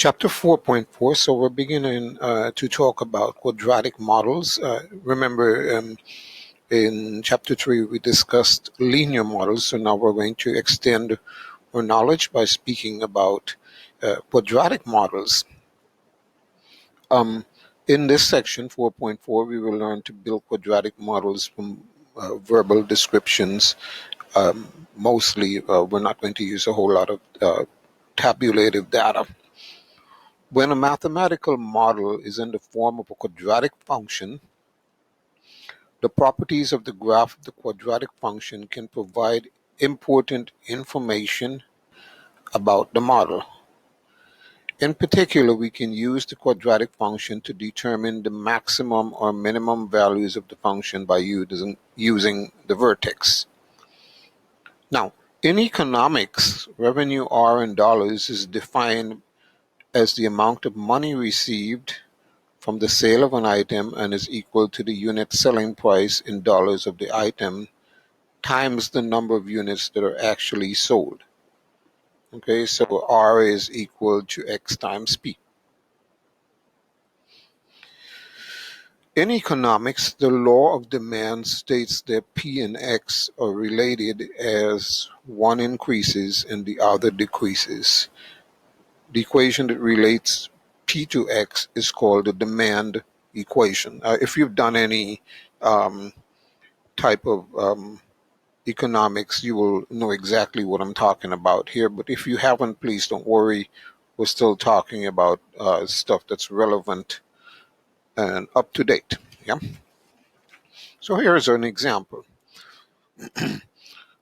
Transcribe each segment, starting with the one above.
Chapter 4.4, so we're beginning to talk about quadratic models. Remember, in Chapter 3, we discussed linear models, so now we're going to extend our knowledge by speaking about quadratic models. In this section, 4.4, we will learn to build quadratic models from verbal descriptions. Mostly, we're not going to use a whole lot of tabulated data. When a mathematical model is in the form of a quadratic function, the properties of the graph of the quadratic function can provide important information about the model. In particular, we can use the quadratic function to determine the maximum or minimum values of the function by using the vertex. Now, in economics, revenue R in dollars is defined as the amount of money received from the sale of an item and is equal to the unit selling price in dollars of the item times the number of units that are actually sold. Okay, so R is equal to X times P. In economics, the law of demand states that P and X are related as one increases and the other decreases. The equation that relates P to X is called the demand equation. If you've done any type of economics, you will know exactly what I'm talking about here. But if you haven't, please don't worry. We're still talking about stuff that's relevant and up to date. Yeah. So here's an example.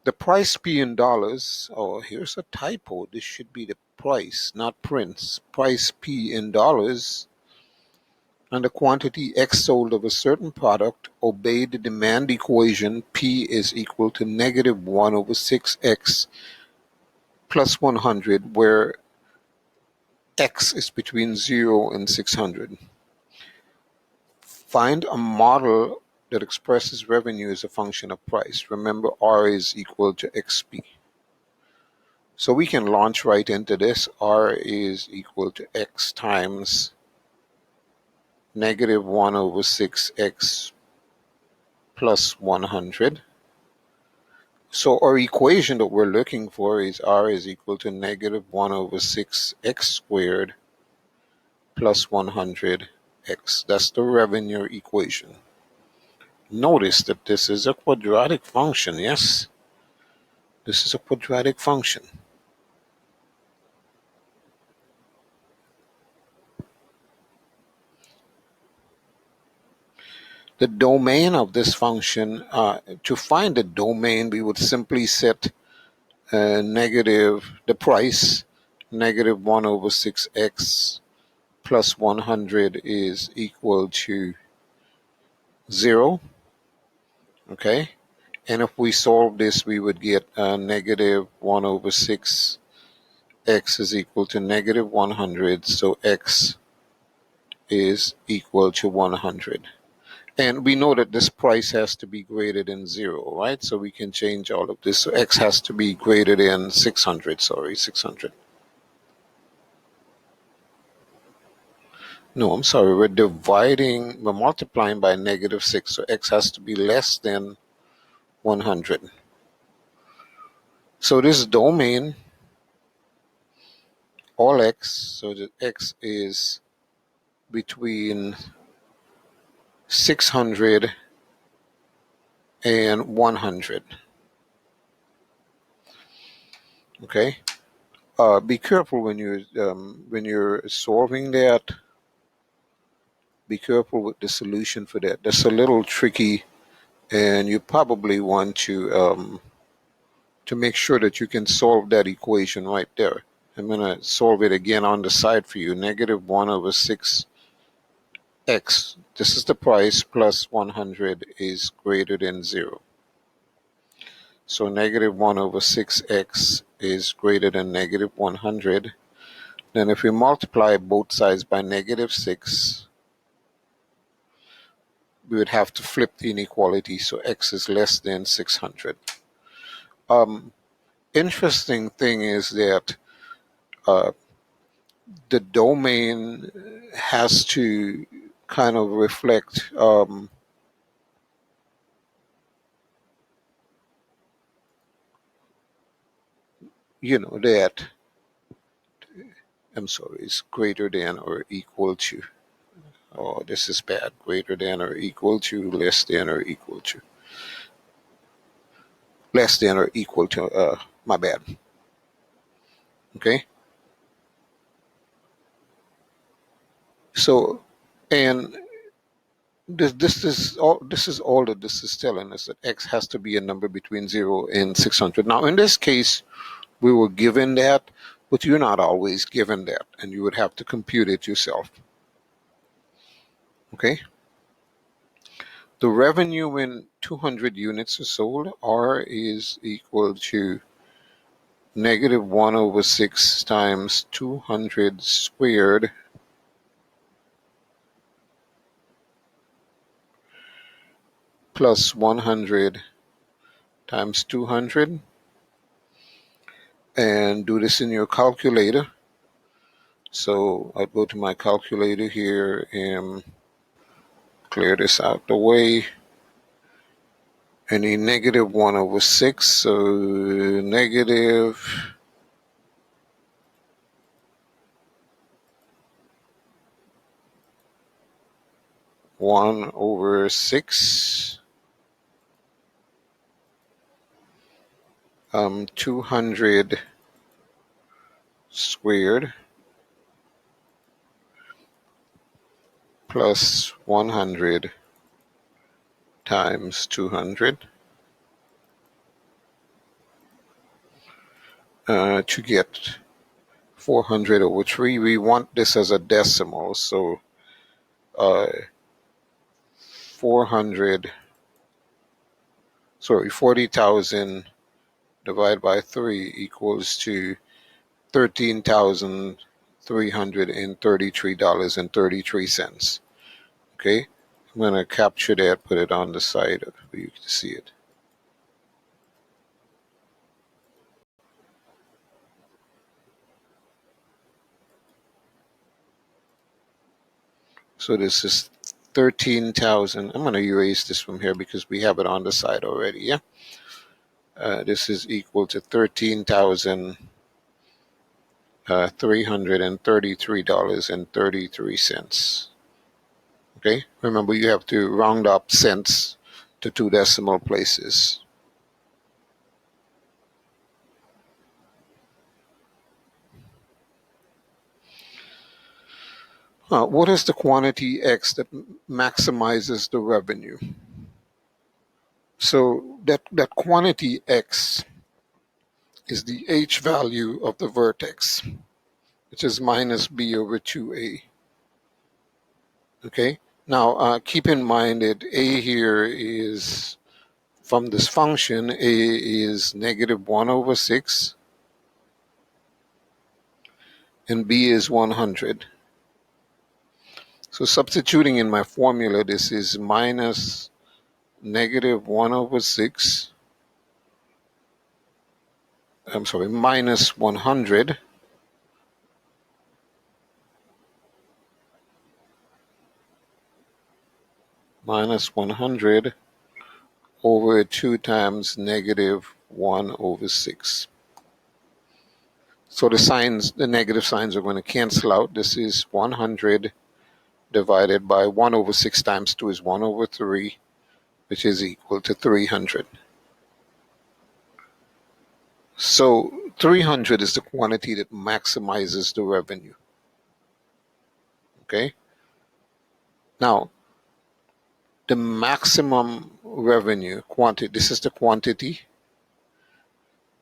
The price P in dollars. Oh, here's a typo. This should be the price, not Prince. Price P in dollars and the quantity X sold of a certain product obey the demand equation P is equal to negative 1 over 6X plus 100, where X is between 0 and 600. Find a model that expresses revenue as a function of price. Remember, R is equal to XP. So we can launch right into this. R is equal to X times negative 1 over 6X plus 100. So our equation that we're looking for is R is equal to negative 1 over 6X squared plus 100X. That's the revenue equation. Notice that this is a quadratic function, yes? This is a quadratic function. The domain of this function, to find the domain, we would simply set the price, negative 1 over 6X plus 100 is equal to 0. Okay, and if we solve this, we would get negative 1 over 6 X is equal to negative 100, so X is equal to 100. And we know that this price has to be greater than 0, right? So we can change all of this. So X has to be greater than 600, 600. No, I'm sorry, we're multiplying by negative 6, so X has to be less than 100. So this domain, all X, so that X is between 600 and 100. Okay, be careful when you're solving that. Be careful with the solution for that. That's a little tricky, and you probably want to make sure that you can solve that equation right there. I'm going to solve it again on the side for you. Negative 1 over 6X. This is the price plus 100 is greater than 0. So negative 1 over 6X is greater than negative 100. Then if we multiply both sides by negative 6, we would have to flip the inequality, so X is less than 600. Interesting thing is that the domain has to kind of reflect that, I'm sorry, it's greater than or equal to. Oh, this is bad. Greater than or equal to, less than or equal to. Less than or equal to, my bad. Okay? So, and this is all that this is telling us, that x has to be a number between 0 and 600. Now, in this case, we were given that, but you're not always given that, and you would have to compute it yourself. Okay? The revenue when 200 units are sold, R is equal to -1/6 times 200 squared plus 100 times 200. And do this in your calculator. So I'll go to my calculator here and clear this out the way. And a -1/6, so negative 1/6, 200 squared plus 100 times 200 to get 400/3. We want this as a decimal, so 40,000 divided by 3 equals to $13,333.33. Okay, I'm going to capture that, put it on the side for you to see it. So this is 13,000. I'm going to erase this from here because we have it on the side already. Yeah. This is equal to $13,333.33. Okay. Remember, you have to round up cents to 2 decimal places. What is the quantity X that maximizes the revenue? So that quantity X is the H value of the vertex, which is minus B/2A. Okay. Now, keep in mind that A here is, from this function, A is -1/6, and B is 100. So substituting in my formula, this is minus -1/6, I'm sorry, minus 100 over 2 times -1/6. So the negative signs are going to cancel out. This is 100 divided by 1/6 times 2 is 1/3, which is equal to 300. So 300 is the quantity that maximizes the revenue. Okay. Now, the maximum revenue quantity, this is the quantity,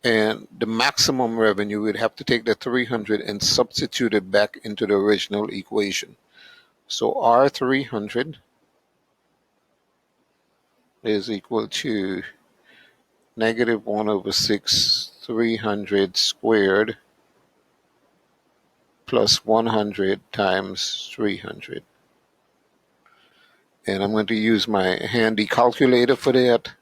and the maximum revenue, we'd have to take the 300 and substitute it back into the original equation. So R300 is equal to -1/6 300 squared plus 100 times 300. And I'm going to use my handy calculator for that.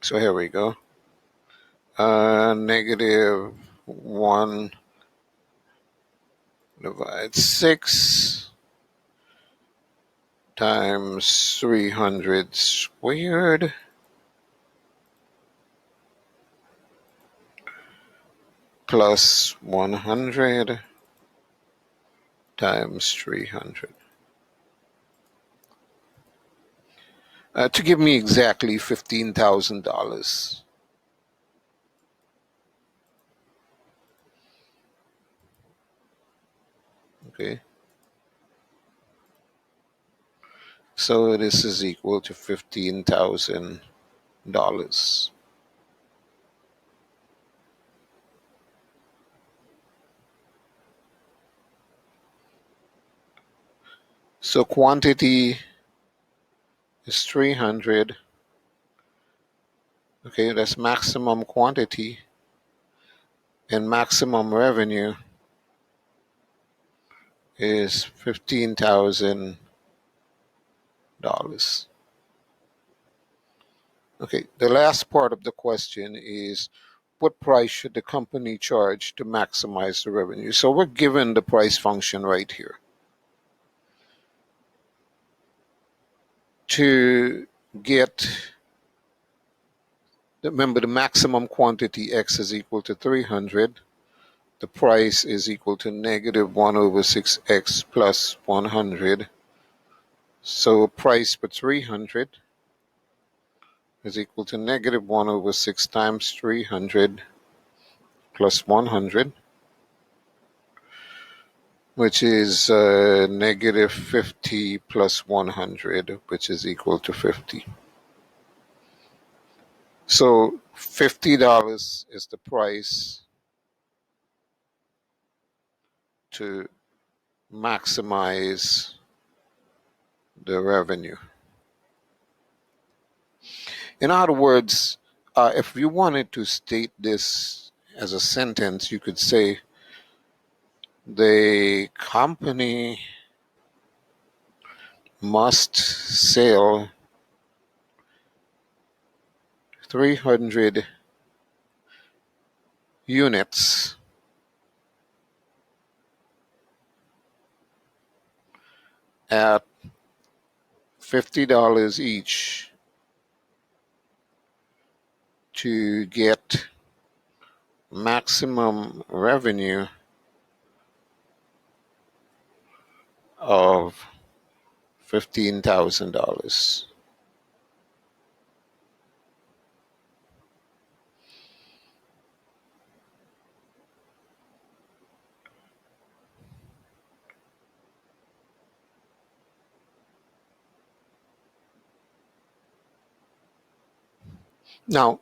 So here we go. Negative 1 divided 6 times 300 squared plus 100 times 300. To give me exactly $15,000. Okay. So this is equal to $15,000. So quantity is 300. Okay, that's maximum quantity, and maximum revenue is $15,000. Okay, the last part of the question is what price should the company charge to maximize the revenue? So we're given the price function right here. To get, remember, the maximum quantity X is equal to 300. The price is equal to negative 1 over 6X plus 100. So price for 300 is equal to negative 1 over 6 times 300 plus 100, which is negative 50 plus 100, which is equal to 50. So $50 is the price to maximize the revenue. In other words, if you wanted to state this as a sentence, you could say the company must sell 300 units at $50 each to get maximum revenue of $15,000. Now,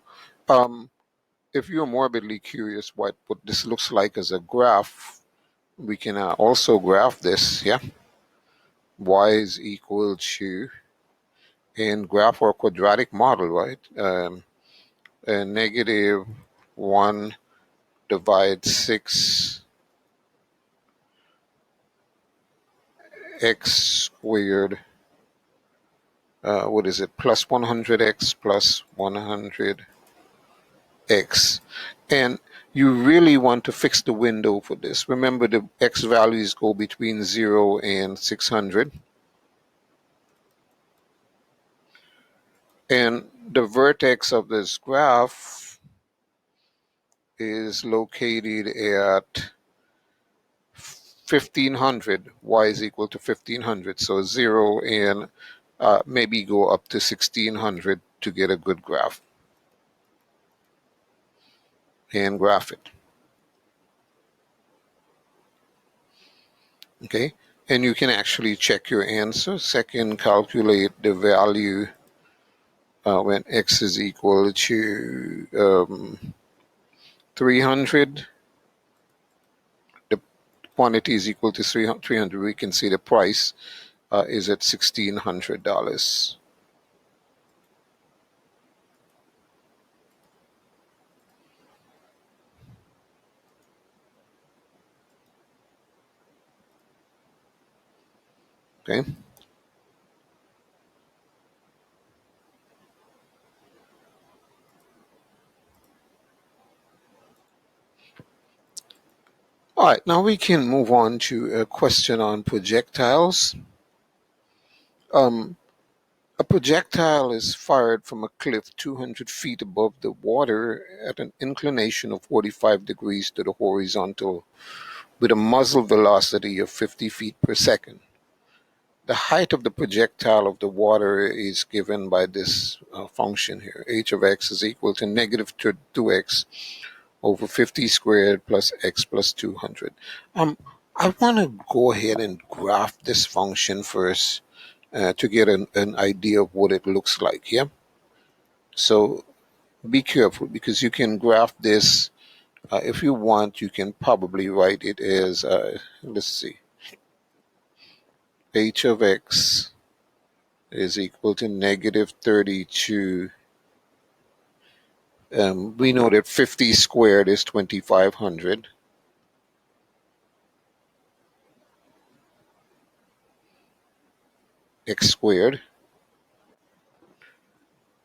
if you're morbidly curious what this looks like as a graph, we can also graph this, yeah? Y is equal to, in graph or quadratic model, right? A negative 1 divides 6 x squared, what is it, plus 100x plus 100x. And you really want to fix the window for this. Remember, the x values go between 0 and 600. And the vertex of this graph is located at 1500. Y is equal to 1500. So 0 and maybe go up to 1600 to get a good graph. And graph it. Okay, and you can actually check your answer. Second, calculate the value when x is equal to 300. The quantity is equal to 300. We can see the price is at $1,600. Okay. All right, now we can move on to a question on projectiles. A projectile is fired from a cliff 200 feet above the water at an inclination of 45 degrees to the horizontal with a muzzle velocity of 50 feet per second. The height of the projectile of the water is given by this function here. H of x is equal to negative 2x over 50 squared plus x plus 200. I want to go ahead and graph this function first to get an idea of what it looks like, yeah? So be careful because you can graph this. If you want, you can probably write it as, let's see, h of x is equal to negative 32. We know that 50 squared is 2,500. X squared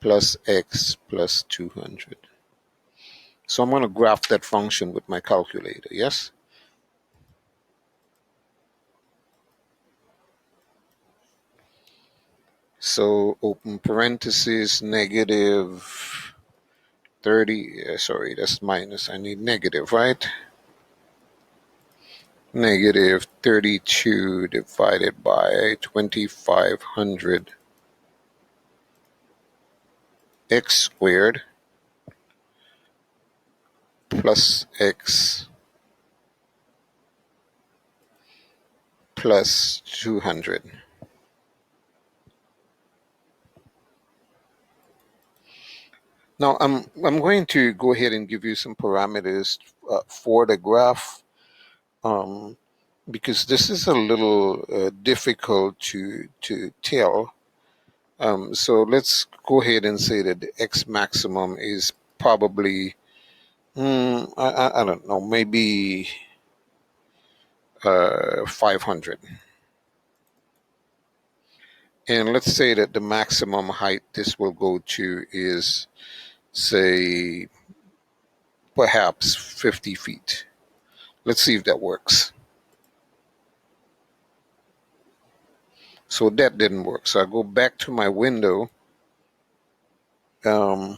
plus x plus 200. So I'm going to graph that function with my calculator, yes? So open parentheses, negative 30, sorry, that's minus, I need negative, right? Negative 32 divided by 2,500 x squared plus x plus 200. Now I'm going to go ahead and give you some parameters for the graph because this is a little difficult to tell. So let's go ahead and say that the x maximum is probably I don't know, maybe 500. And let's say that the maximum height this will go to is, say, perhaps 50 feet. Let's see if that works. So that didn't work. So I go back to my window. And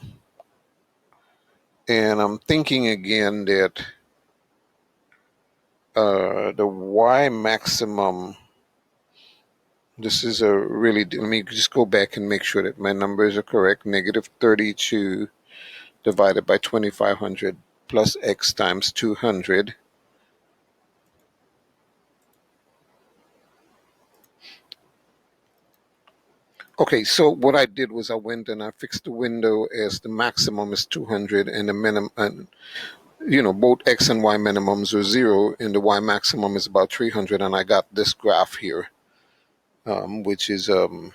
I'm thinking again that the y maximum, this is a really, let me just go back and make sure that my numbers are correct. Negative 32 divided by 2,500 plus x times 200. Okay, so what I did was I went and I fixed the window as the maximum is 200 and the minimum, and both x and y minimums are 0 and the y maximum is about 300, and I got this graph here, which is where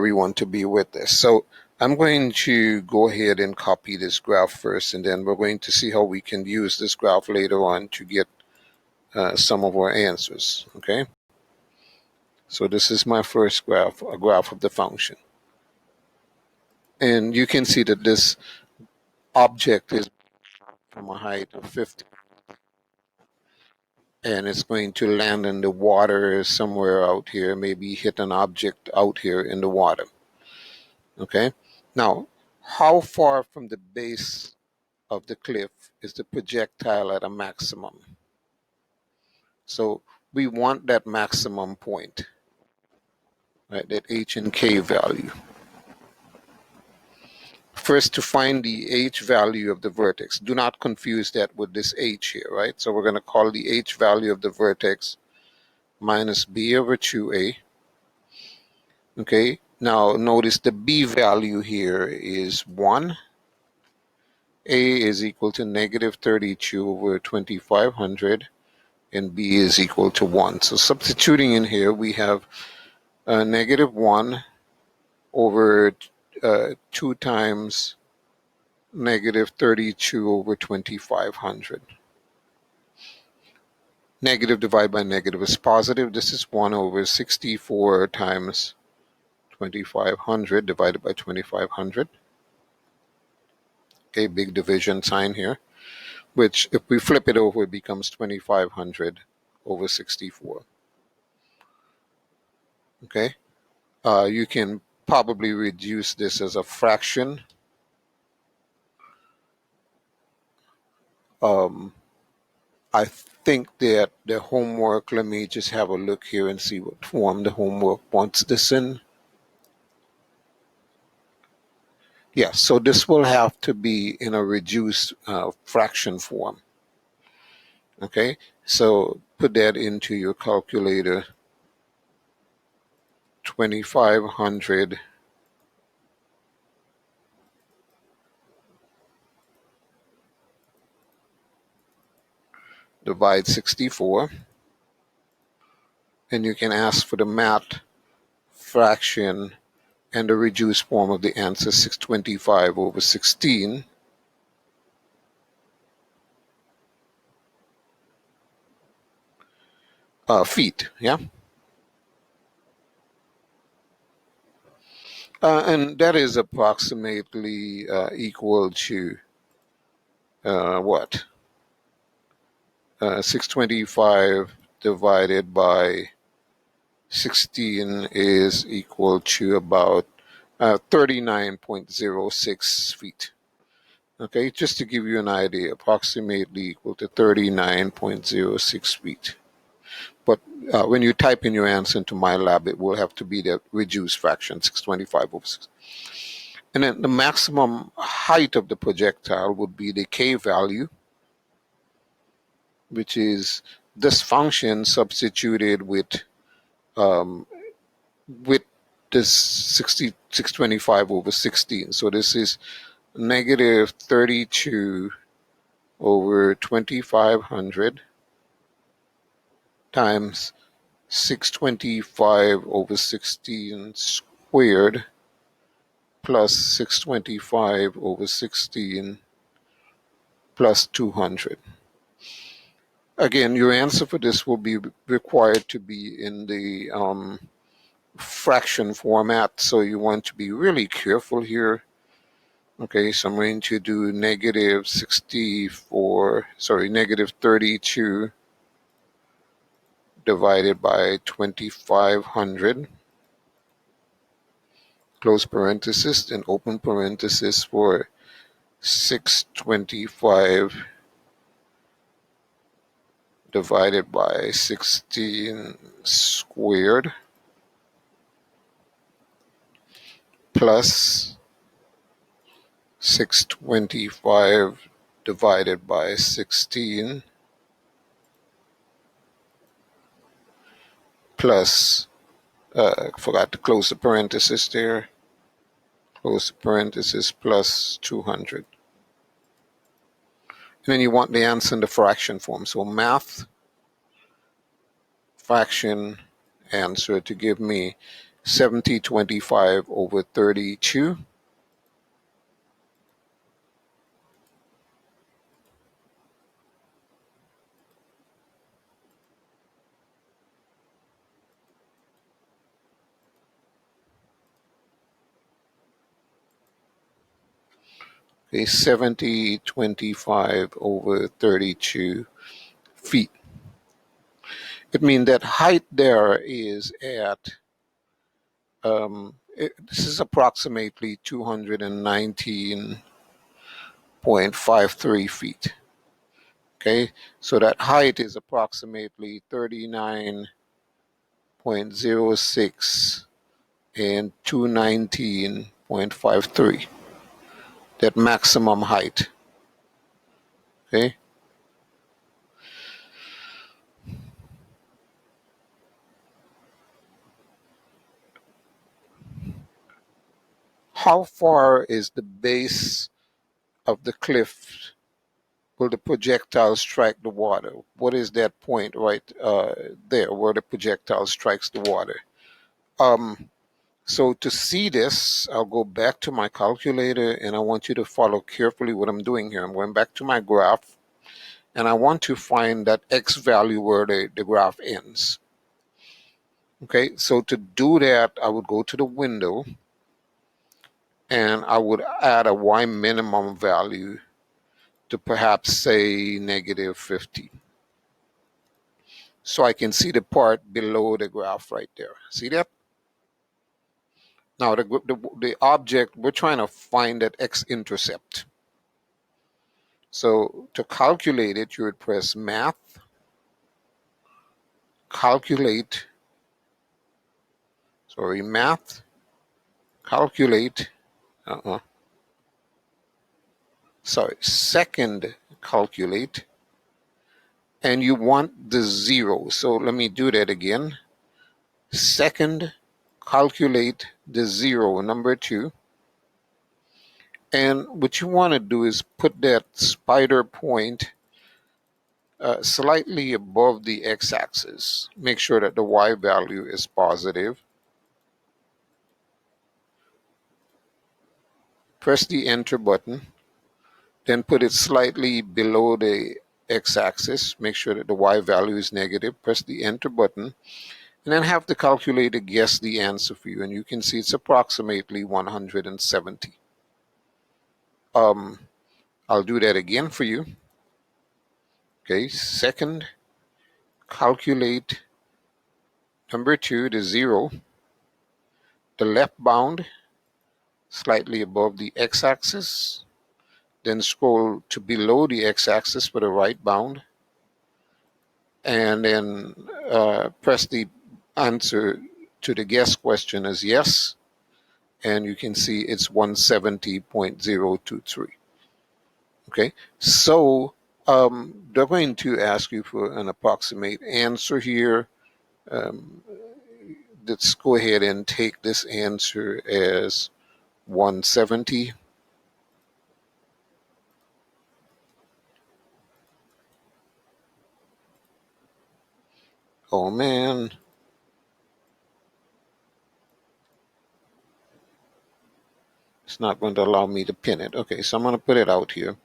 we want to be with this. So I'm going to go ahead and copy this graph first, and then we're going to see how we can use this graph later on to get some of our answers. Okay, so this is my first graph, a graph of the function, and you can see that this object is from a height of 50, and it's going to land in the water somewhere out here, maybe hit an object out here in the water. Okay, now how far from the base of the cliff is the projectile at a maximum? So we want that maximum point, right, that h and k value. First, to find the h value of the vertex, do not confuse that with this h here, right? So we're going to call the h value of the vertex minus b over 2a. Okay, now notice the b value here is 1. A is equal to negative 32 over 2,500, and b is equal to 1. So substituting in here, we have negative 1 over 2 times negative 32 over 2,500. Negative divided by negative is positive. This is 1 over 64 times 2,500 divided by 2,500. Okay, big division sign here. which if we flip it over, it becomes 2500 over 64. Okay, you can probably reduce this as a fraction. I think that the homework, let me just have a look here and see what form the homework wants this in. Yeah, so this will have to be in a reduced fraction form. Okay, so put that into your calculator. 2500 divide 64, and you can ask for the math fraction and the reduced form of the answer, 625 over 16. Feet, yeah? And that is approximately equal to what? 625 divided by 16 is equal to about 39.06 feet. Okay, just to give you an idea, approximately equal to 39.06 feet. But when you type in your answer into MyLab, it will have to be the reduced fraction, 625 over 6. And then the maximum height of the projectile would be the K value, which is this function substituted with this 625 over 16. So this is negative 32 over 2500 times 625 over 16 squared plus 625 over 16 plus 200. Again, your answer for this will be required to be in the fraction format, so you want to be really careful here. Okay, so I'm going to do negative 32 divided by 2500, close parenthesis, and open parenthesis for 625 divided by 16 squared plus 625 divided by 16 plus, forgot to close the parenthesis there, close the parenthesis, plus 200. And then you want the answer in the fraction form. So math fraction answer to give me 7025 over 32. Okay, 7025 over 32 feet. It means that height there is at, this is approximately 219.53 feet. Okay, so that height is approximately 39.06 and 219.53. That maximum height. Okay. How far is the base of the cliff will the projectile strike the water? What is that point right there where the projectile strikes the water? So to see this, I'll go back to my calculator and I want you to follow carefully what I'm doing here. I'm going back to my graph and I want to find that X value where the graph ends. Okay, so to do that, I would go to the window and I would add a Y minimum value to perhaps say -50. So I can see the part below the graph right there. See that? Now the object, we're trying to find that x-intercept. So to calculate it, you would press Math, Calculate, Math, Calculate, second Calculate, and you want the 0. So let me do that again. Second Calculate the 0, number 2. And what you want to do is put that spider point slightly above the x-axis. Make sure that the y value is positive. Press the enter button. Then put it slightly below the x-axis. Make sure that the y value is negative. Press the enter button. And then have the calculator guess the answer for you. And you can see it's approximately 170. I'll do that again for you. Okay, second, calculate number 2, the 0, the left bound slightly above the x-axis, then scroll to below the x-axis for the right bound, and then press the answer to the guess question as yes, and you can see it's 170.023. Okay, so they're going to ask you for an approximate answer here. Let's go ahead and take this answer as 170. Oh man. It's not going to allow me to pin it. Okay, so I'm going to put it out here.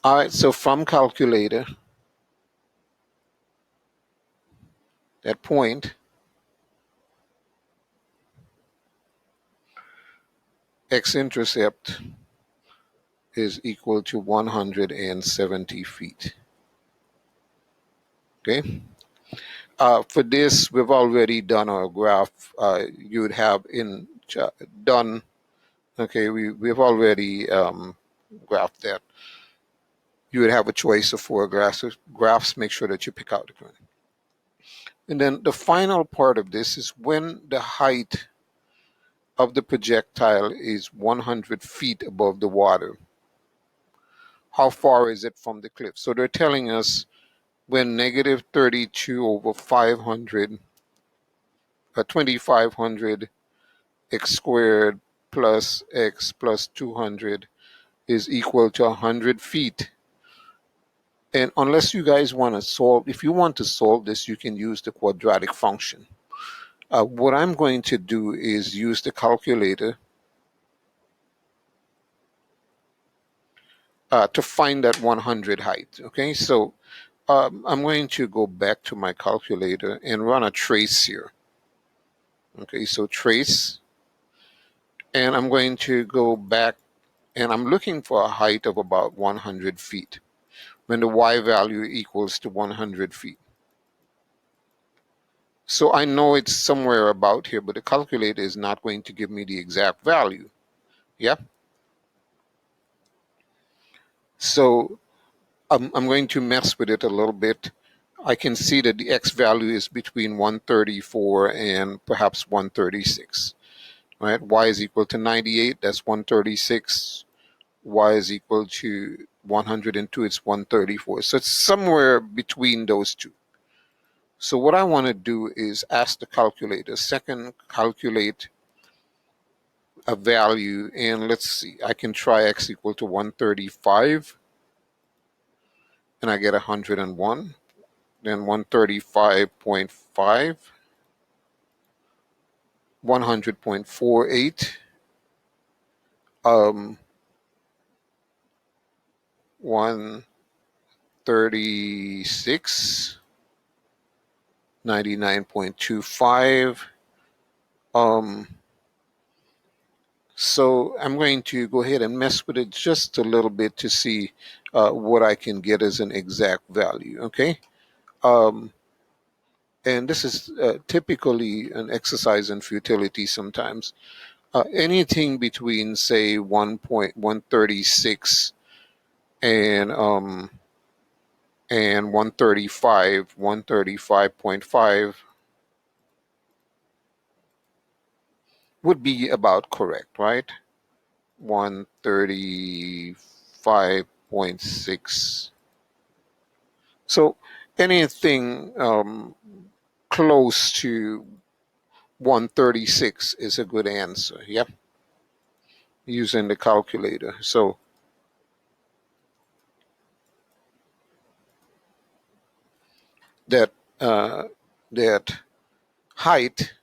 All right, so from calculator, that point, x-intercept is equal to 170 feet. Okay. For this, we've already done our graph. You would have done. Okay, we've already graphed that. You would have a choice of 4 graphs. Make sure that you pick out the correct. And then the final part of this is when the height of the projectile is 100 feet above the water. How far is it from the cliff? So they're telling us when -32 over 500, 2500 x squared plus x plus 200 is equal to 100 feet. And unless you guys want to solve, if you want to solve this, you can use the quadratic function. What I'm going to do is use the calculator to find that 100 height. Okay, so I'm going to go back to my calculator and run a trace here. Okay, so trace, and I'm going to go back, and I'm looking for a height of about 100 feet when the y value equals to 100 feet. So I know it's somewhere about here, but the calculator is not going to give me the exact value. Yeah. So I'm going to mess with it a little bit. I can see that the x value is between 134 and perhaps 136. Right? Y is equal to 98. That's 136. Y is equal to 102. It's 134. So it's somewhere between those two. So what I want to do is ask the calculator, second, calculate a value, and let's see, I can try x equal to 135, and I get 101, then 135.5, 100.48, 136, 99.25. So I'm going to go ahead and mess with it just a little bit to see what I can get as an exact value, okay? And this is typically an exercise in futility sometimes. Anything between, say, 1.136 and 135, 135.5 would be about correct, right? 135.6. So anything close to 136 is a good answer. Yep, using the calculator. So that that height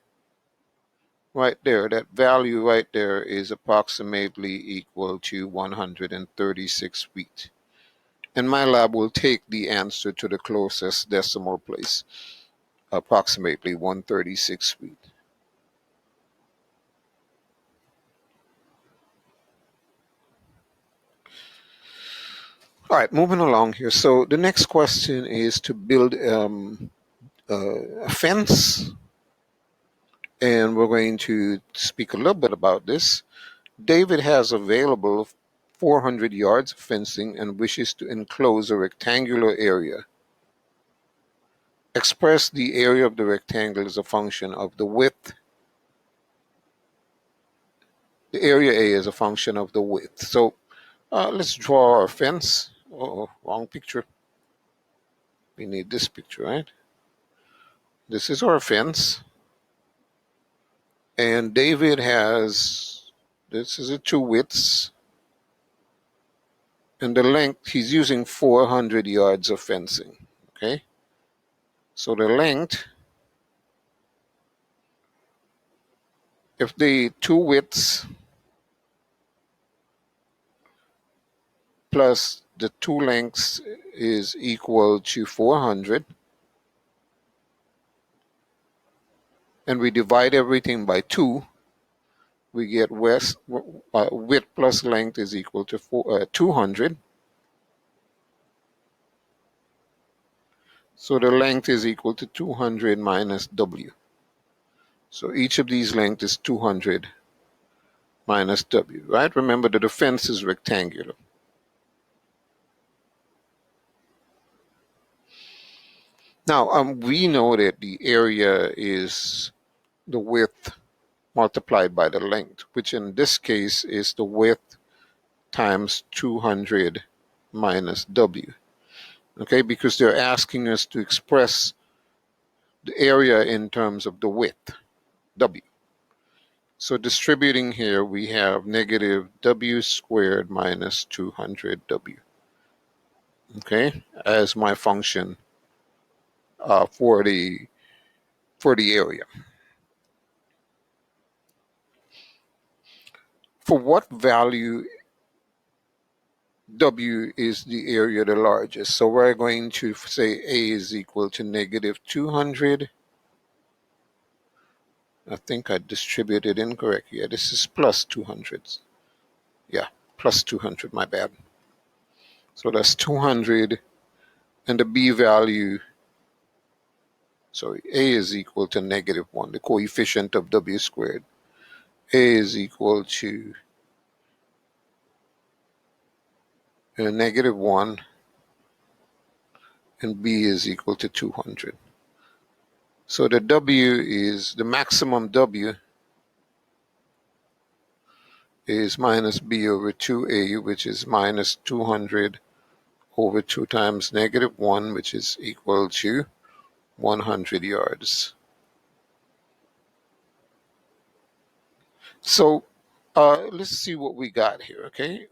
right there, that value right there is approximately equal to 136 feet. And my lab will take the answer to the closest decimal place, approximately 136 feet. All right, moving along here. So the next question is to build a fence, and we're going to speak a little bit about this. David has available 400 yards of fencing and wishes to enclose a rectangular area. Express the area of the rectangle as a function of the width. The area A is a function of the width. So let's draw our fence. Oh, wrong picture. We need this picture, right? This is our fence. And David has, this is a two widths. And the length, he's using 400 yards of fencing, okay? So the length, if the two widths plus the two lengths is equal to 400, and we divide everything by 2, we get width plus length is equal to 200. So the length is equal to 200 minus W. So each of these lengths is 200 minus W, right? Remember that the fence is rectangular. Now, we know that the area is the width multiplied by the length, which in this case is the width times 200 minus W. Okay, because they're asking us to express the area in terms of the width, W. So distributing here, we have negative W squared minus 200W, okay, as my function for the area. For what value W is the area the largest? So we're going to say A is equal to negative 200. I think I distributed incorrect. Yeah, this is plus 200. Yeah, plus 200, my bad. So that's 200, and the B value, sorry, A is equal to negative 1, the coefficient of W squared. A is equal to negative 1, and B is equal to 200. So the W is, the maximum W is minus B over 2A, which is minus 200 over 2 times negative 1, which is equal to 100 yards. So let's see what we got here, okay?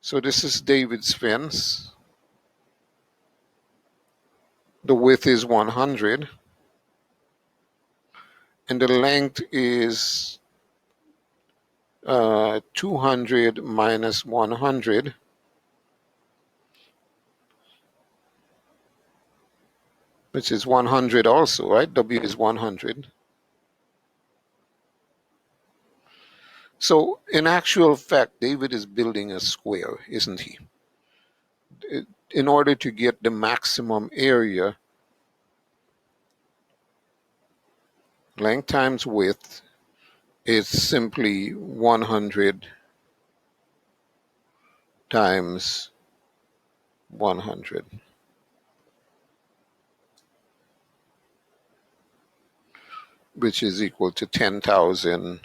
So this is David's fence. The width is 100, and the length is 200 minus 100. which is 100 also, right? W is 100. So in actual fact, David is building a square, isn't he? In order to get the maximum area, length times width is simply 100 times 100, which is equal to 10,000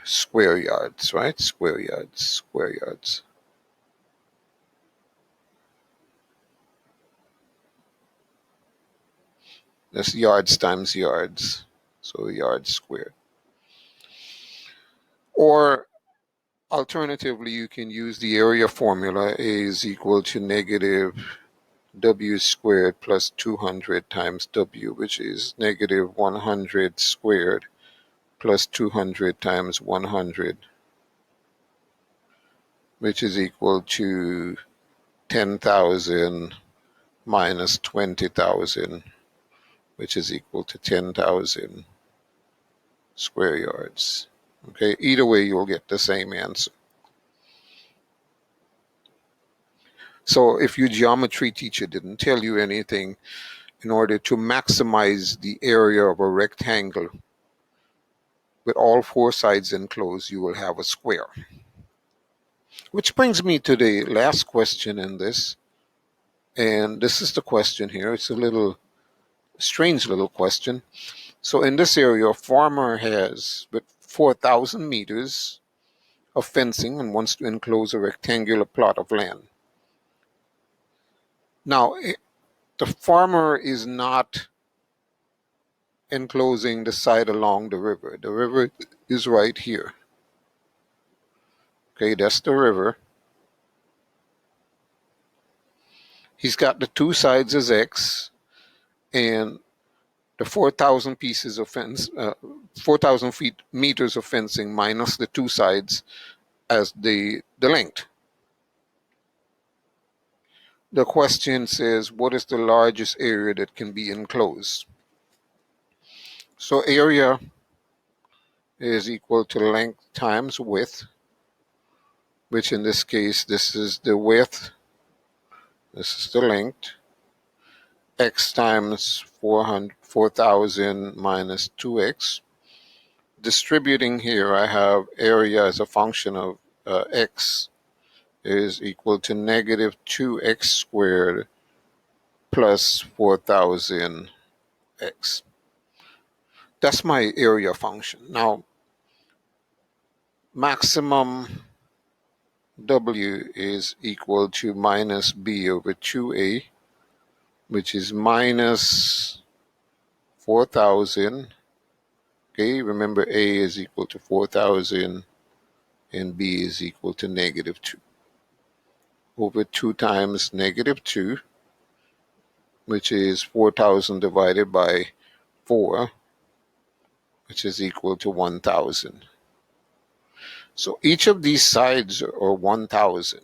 square yards, right? Square yards. That's yards times yards, so yards squared. Or alternatively, you can use the area formula. A is equal to negative W squared plus 200 times W, which is negative 100 squared plus 200 times 100, which is equal to 10,000 minus 20,000, which is equal to 10,000 square yards. Okay, either way, you'll get the same answer. So if your geometry teacher didn't tell you anything, in order to maximize the area of a rectangle with all four sides enclosed, you will have a square. Which brings me to the last question in this. And this is the question here. It's a little strange little question. So in this area, a farmer has with 4,000 meters of fencing and wants to enclose a rectangular plot of land. Now, the farmer is not enclosing the side along the river. The river is right here. Okay, that's the river. He's got the two sides as X and the 4,000 pieces of fence, 4,000 meters of fencing minus the two sides as the length. The question says, what is the largest area that can be enclosed? So area is equal to length times width, which in this case, this is the width, this is the length, x times 4,000 minus 2x. Distributing here, I have area as a function of x is equal to negative 2x squared plus 4,000x. That's my area function. Now, maximum W is equal to minus B over 2A, which is minus 4,000. Okay, remember A is equal to 4,000 and B is equal to negative 2. Over 2 times negative 2, which is 4,000 divided by 4, which is equal to 1,000. So each of these sides are 1,000.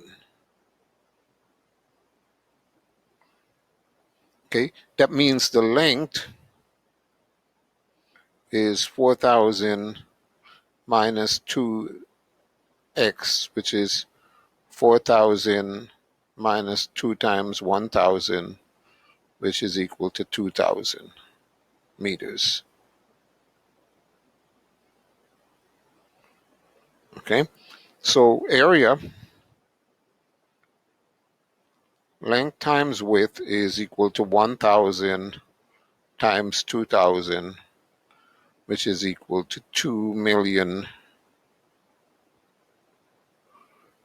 Okay, that means the length is 4,000 minus 2x, which is 4,000 minus 2 times 1,000, which is equal to 2,000 meters. Okay, so area, length times width is equal to 1,000 times 2,000, which is equal to 2 million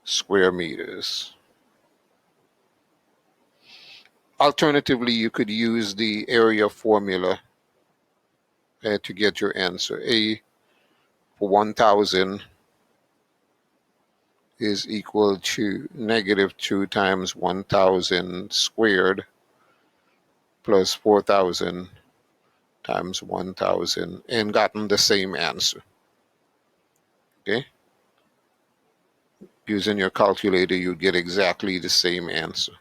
square meters. Alternatively, you could use the area formula to get your answer. A for 1,000 is equal to negative 2 times 1,000 squared plus 4,000 times 1,000 and gotten the same answer. Okay? Using your calculator, you get exactly the same answer.